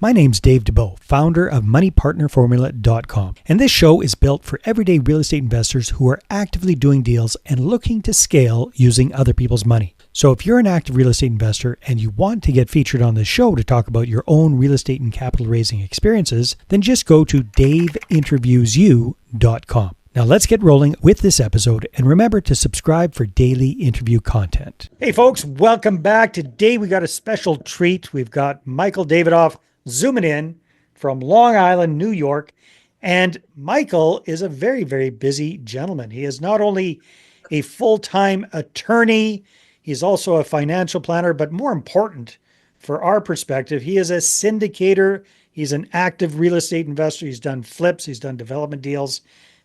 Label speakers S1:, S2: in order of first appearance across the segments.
S1: My name's Dave Dubeau, founder of MoneyPartnerFormula.com, and this show is built for everyday real estate investors who are actively doing deals and looking to scale using other people's money. So if you're an active real estate investor and you want to get featured on this show to talk about your own real estate and capital raising experiences, then just go to daveinterviewsyou.com. Now let's get rolling with this episode, and remember to subscribe for daily interview content. Hey folks, welcome back. Today we got a special treat. We've got Michael Davidov zooming in from Long Island, New York. And Michael is a very, very busy gentleman. He is not only a full-time attorney, he's also a financial planner, but more important for our perspective, he is a syndicator. He's an active real estate investor. He's done flips, he's done development deals.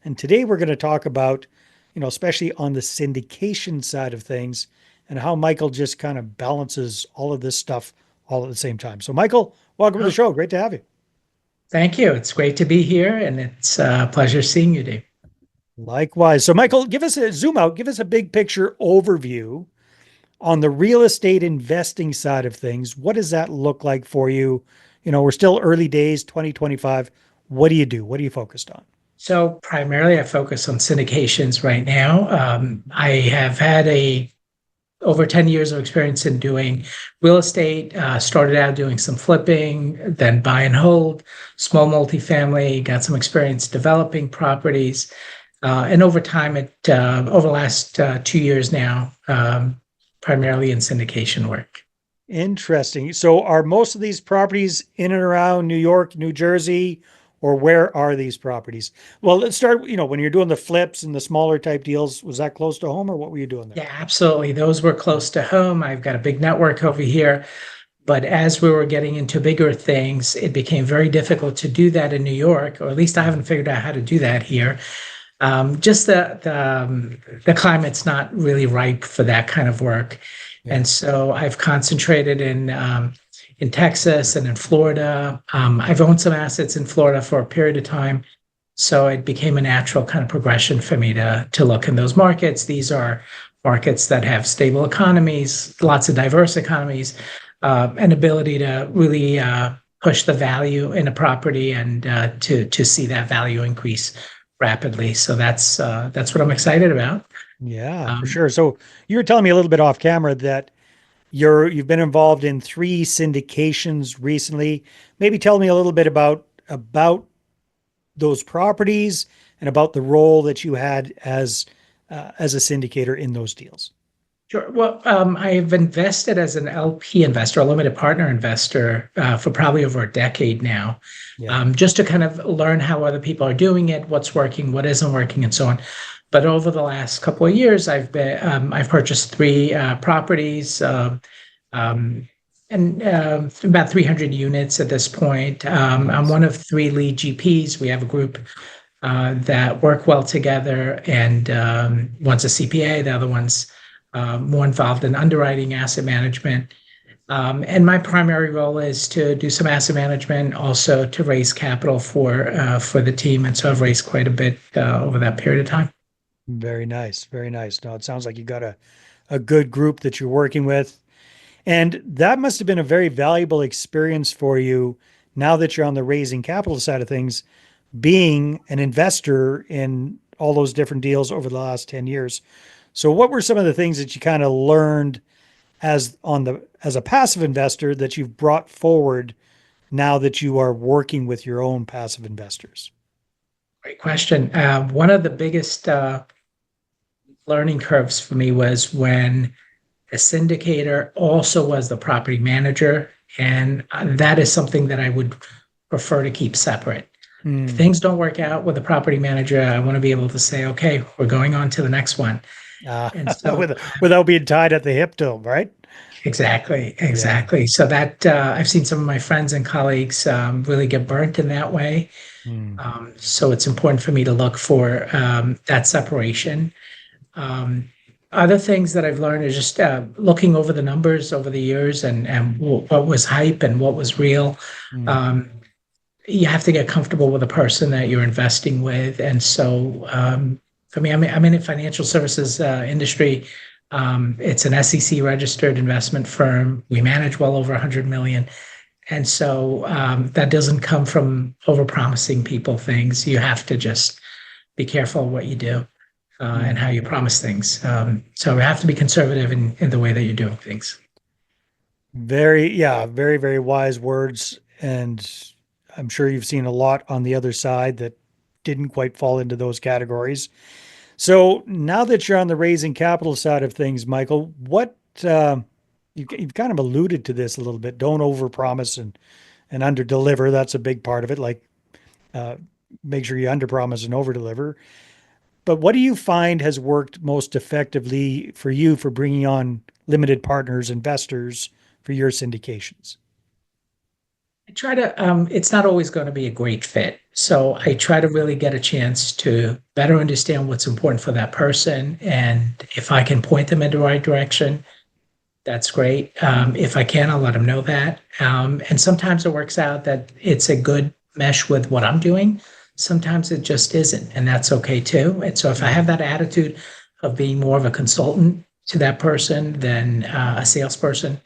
S1: And today we're going to talk about, especially on the syndication side of things and how Michael just kind of balances all of this stuff all at the same time. So Michael, welcome to the show. Great to have you.
S2: Thank you. It's great to be here, and it's a pleasure seeing you, Dave.
S1: Likewise. So Michael, give us a zoom out, give us a big picture overview on the real estate investing side of things. What does that look like for you? We're still early days, 2025. What do you do? What are you focused on?
S2: So primarily I focus on syndications right now. I have had over 10 years of experience in doing real estate. Started out doing some flipping, then buy and hold, small multifamily, got some experience developing properties. And over time, over the last 2 years now, primarily in syndication work.
S1: Interesting. So are most of these properties in and around New York, New Jersey, or where are these properties? Well, let's start, when you're doing the flips and the smaller type deals, was that close to home or what were you doing there?
S2: Yeah, absolutely. Those were close to home. I've got a big network over here. But as we were getting into bigger things, it became very difficult to do that in New York, or at least I haven't figured out how to do that here. Just the climate's not really ripe for that kind of work. Yeah. And so I've concentrated in Texas and in Florida. I've owned some assets in Florida for a period of time. So it became a natural kind of progression for me to look in those markets. These are markets that have stable economies, lots of diverse economies, an ability to really push the value in a property and to see that value increase rapidly. So that's what I'm excited about.
S1: Yeah, for sure. So you were telling me a little bit off camera that you've been involved in 3 syndications recently. Maybe tell me a little bit about those properties and about the role that you had as a syndicator in those deals.
S2: Sure. Well, I've invested as an LP investor, a limited partner investor, for probably over a decade now, just to kind of learn how other people are doing it, what's working, what isn't working, and so on. But over the last couple of years, I've purchased 3 properties, and about 300 units at this point. I'm one of 3 lead GPs. We have a group that work well together, and one's a CPA, the other one's more involved in underwriting, asset management. And my primary role is to do some asset management, also to raise capital for the team. And so I've raised quite a bit over that period of time.
S1: Very nice. Very nice. No, it sounds like you got a good group that you're working with. And that must have been a very valuable experience for you now that you're on the raising capital side of things, being an investor in all those different deals over the last 10 years. So what were some of the things that you kind of learned as a passive investor that you've brought forward now that you are working with your own passive investors?
S2: Great question. One of the biggest learning curves for me was when a syndicator also was the property manager, and that is something that I would prefer to keep separate. If things don't work out with a property manager, I want to be able to say, okay, we're going on to the next one.
S1: And so, without being tied at the hip to them, right?
S2: Exactly. Yeah. So that I've seen some of my friends and colleagues really get burnt in that way. So it's important for me to look for that separation. Other things that I've learned is just looking over the numbers over the years and what was hype and what was real. You have to get comfortable with the person that you're investing with. And so for me, I'm in the financial services industry. It's an SEC registered investment firm. We manage well over 100 million. And so that doesn't come from overpromising people things. You have to just be careful what you do and how you promise things. So we have to be conservative in the way that you're doing things.
S1: Very, very wise words. And I'm sure you've seen a lot on the other side that didn't quite fall into those categories. So now that you're on the raising capital side of things, Michael, you've kind of alluded to this a little bit. Don't overpromise and underdeliver. That's a big part of it. Like, uh, make sure you underpromise and overdeliver. But what do you find has worked most effectively for you for bringing on limited partners, investors for your syndications?
S2: I try to, it's not always going to be a great fit. So I try to really get a chance to better understand what's important for that person. And if I can point them in the right direction, that's great. If I can, I'll let them know that. And sometimes it works out that it's a good mesh with what I'm doing. Sometimes it just isn't, and that's okay too. And so if I have that attitude of being more of a consultant to that person than a salesperson,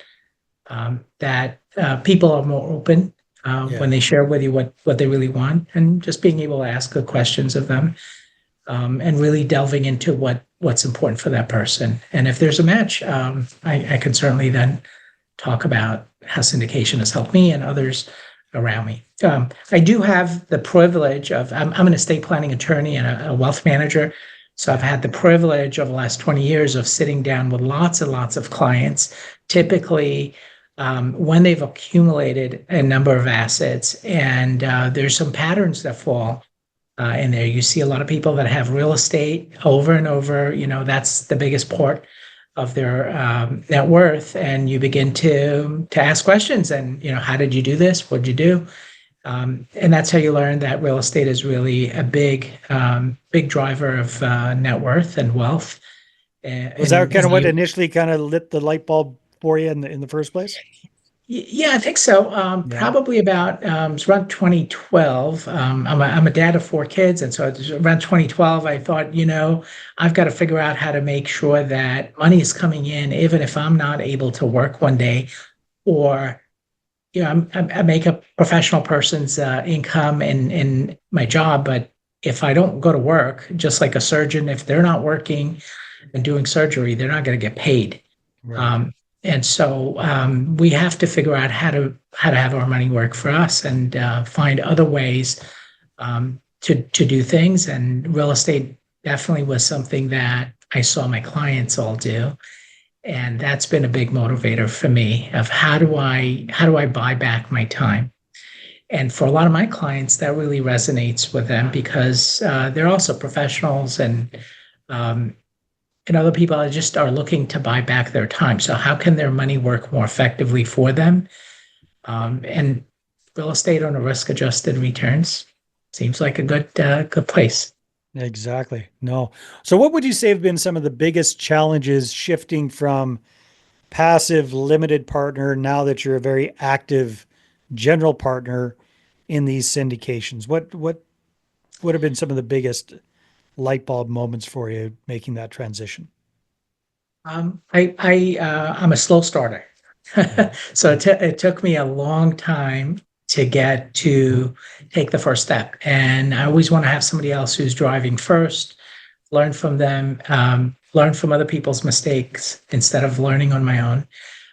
S2: that people are more open when
S1: Yeah.
S2: they share with you what they really want, and just being able to ask good questions of them, and really delving into what's important for that person. And if there's a match, I can certainly then talk about how syndication has helped me and others around me. I do have the privilege of, I'm an estate planning attorney and a wealth manager. So I've had the privilege over the last 20 years of sitting down with lots and lots of clients, typically when they've accumulated a number of assets. And there's some patterns that fall in there. You see a lot of people that have real estate over and over, that's the biggest part of their net worth. And you begin to ask questions and, how did you do this? What did you do? And that's how you learn that real estate is really a big driver of net worth and wealth.
S1: Was that
S2: And
S1: kind
S2: as
S1: of what
S2: I
S1: initially kind of lit the light bulb for you in the first place?
S2: Yeah, I think so.
S1: Yeah.
S2: Probably about it's around 2012. I'm a dad of four kids, and so it's around 2012, I thought, I've got to figure out how to make sure that money is coming in, even if I'm not able to work one day, or I make a professional person's income in my job, but if I don't go to work, just like a surgeon, if they're not working and doing surgery, they're not going to get paid.
S1: Right.
S2: And so we have to figure out how to have our money work for us and find other ways to do things. And real estate definitely was something that I saw my clients all do, and that's been a big motivator for me of how do I buy back my time. And for a lot of my clients, that really resonates with them because they're also professionals um, and other people are looking to buy back their time. So how can their money work more effectively for them? And real estate on a risk-adjusted returns seems like a good place.
S1: Exactly. No. So what would you say have been some of the biggest challenges shifting from passive limited partner now that you're a very active general partner in these syndications? What would have been some of the biggest light bulb moments for you making that transition?
S2: I'm a slow starter,
S1: Yeah.
S2: so it took me a long time to get to take the first step, and I always want to have somebody else who's driving first, learn from them, learn from other people's mistakes instead of learning on my own.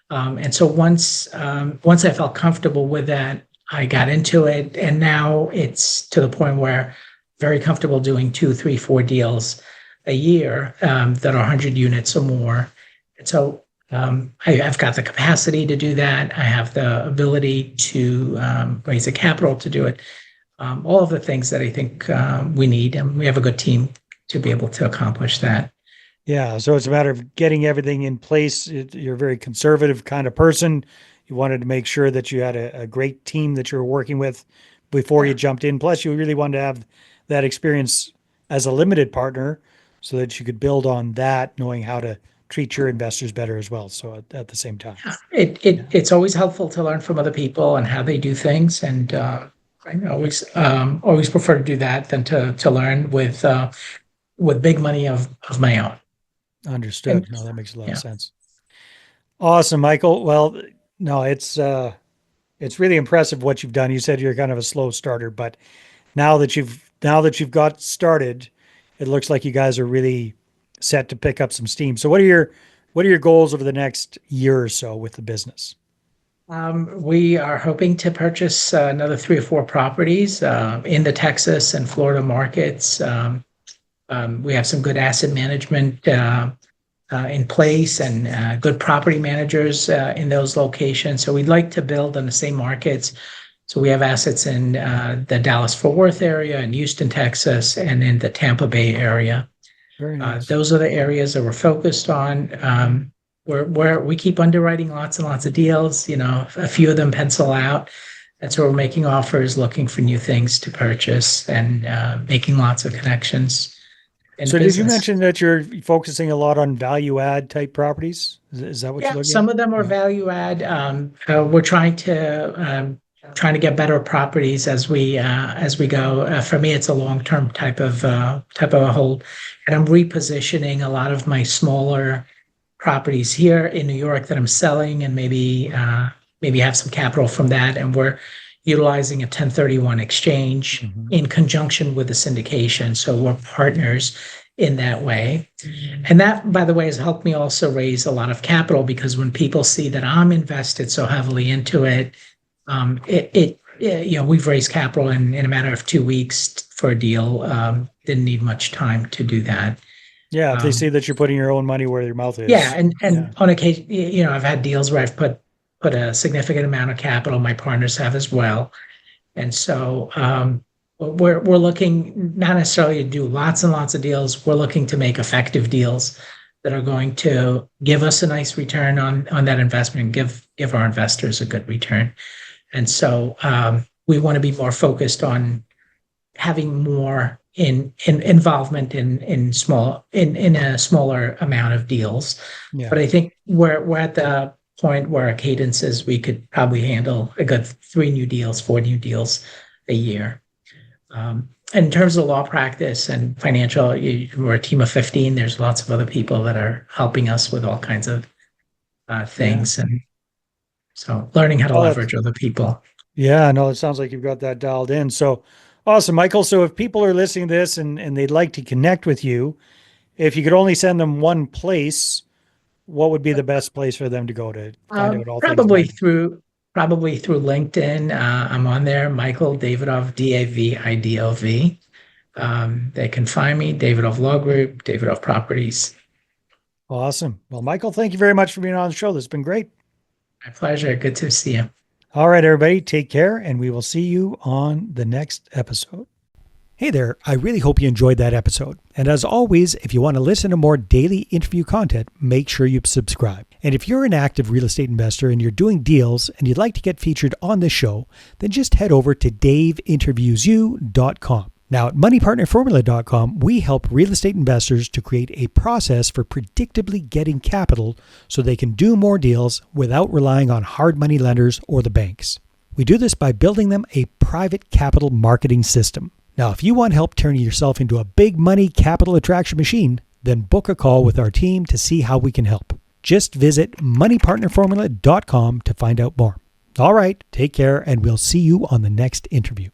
S2: And so once I felt comfortable with that, I got into it, and now it's to the point where very comfortable doing two, three, four deals a year that are 100 units or more. And so I've got the capacity to do that. I have the ability to raise the capital to do it. All of the things that I think we need, and we have a good team to be able to accomplish that.
S1: Yeah. So it's a matter of getting everything in place. You're a very conservative kind of person. You wanted to make sure that you had a great team that you were working with before you
S2: Yeah.
S1: jumped in. Plus, you really wanted to have that experience as a limited partner so that you could build on that, knowing how to treat your investors better as well. So at the same time.
S2: Yeah. It
S1: Yeah.
S2: it's always helpful to learn from other people and how they do things, and I always prefer to do that than to learn with big money of my own. And
S1: Understood. No, that makes a lot of
S2: yeah,
S1: sense. Awesome, Michael. Well, no, it's It's really impressive what you've done. You said you're kind of a slow starter, but now that you've got started, it looks like you guys are really set to pick up some steam. So what are your goals over the next year or so with the business?
S2: We are hoping to purchase another 3 or 4 properties in the Texas and Florida markets. We have some good asset management in place and good property managers in those locations. So we'd like to build in the same markets. So we have assets in the Dallas-Fort Worth area, in Houston, Texas, and in the Tampa Bay area.
S1: Very nice.
S2: Those are the areas that we're focused on. We keep underwriting lots and lots of deals. A few of them pencil out. That's where we're making offers, looking for new things to purchase, and making lots of connections in
S1: So did you
S2: business.
S1: mention that you're focusing a lot on value add type properties? Is that what you're
S2: Yeah,
S1: looking
S2: some
S1: at?
S2: of them are
S1: Yeah.
S2: value add. We're trying to get better properties as we go. For me, it's a long term type of a hold, and I'm repositioning a lot of my smaller properties here in New York that I'm selling, and maybe have some capital from that, and we're utilizing a 1031 exchange
S1: Mhm.
S2: in conjunction with the syndication. So we're partners in that way. And that, by the way, has helped me also raise a lot of capital, because when people see that I'm invested so heavily into it, we've raised capital in a matter of 2 weeks for a deal. Didn't need much time to do that.
S1: Yeah, if they
S2: Um,
S1: see that you're putting your own money where your mouth
S2: yeah,
S1: is.
S2: and
S1: Yeah.
S2: on occasion, I've had deals where I've put a significant amount of capital. My partners have as well, and so we're looking not necessarily to do lots and lots of deals. We're looking to make effective deals that are going to give us a nice return on that investment, and give our investors a good return. And so we want to be more focused on having more in involvement in a smaller amount of deals.
S1: Yeah.
S2: But I think we're at the point where our cadence is we could probably handle a good 3 new deals, 4 new deals a year. In terms of law practice and financial, we're a team of 15. There's lots of other people that are helping us with all kinds of
S1: Yeah.
S2: things. And so learning how to
S1: Oh, that's
S2: leverage other people.
S1: yeah, no, it sounds like you've got that dialed in. So awesome, Michael. So if people are listening to this and they'd like to connect with you, if you could only send them one place, what would be the best place for them to go to find out all things
S2: Probably
S1: Michael?
S2: through LinkedIn. I'm on there, Michael Davidov, Davidov. They can find me, Davidov Law Group, Davidov Properties.
S1: Awesome. Well, Michael, thank you very much for being on the show. This has been great.
S2: My pleasure. Good to see you.
S1: All right, everybody, take care, and we will see you on the next episode. Hey there, I really hope you enjoyed that episode. And as always, if you want to listen to more daily interview content, make sure you subscribe. And if you're an active real estate investor and you're doing deals and you'd like to get featured on this show, then just head over to daveinterviewyou.com. Now, at moneypartnerformula.com, we help real estate investors to create a process for predictably getting capital so they can do more deals without relying on hard money lenders or the banks. We do this by building them a private capital marketing system. Now, if you want help turning yourself into a big money capital attraction machine, then book a call with our team to see how we can help. Just visit moneypartnerformula.com to find out more. All right, take care, and we'll see you on the next interview.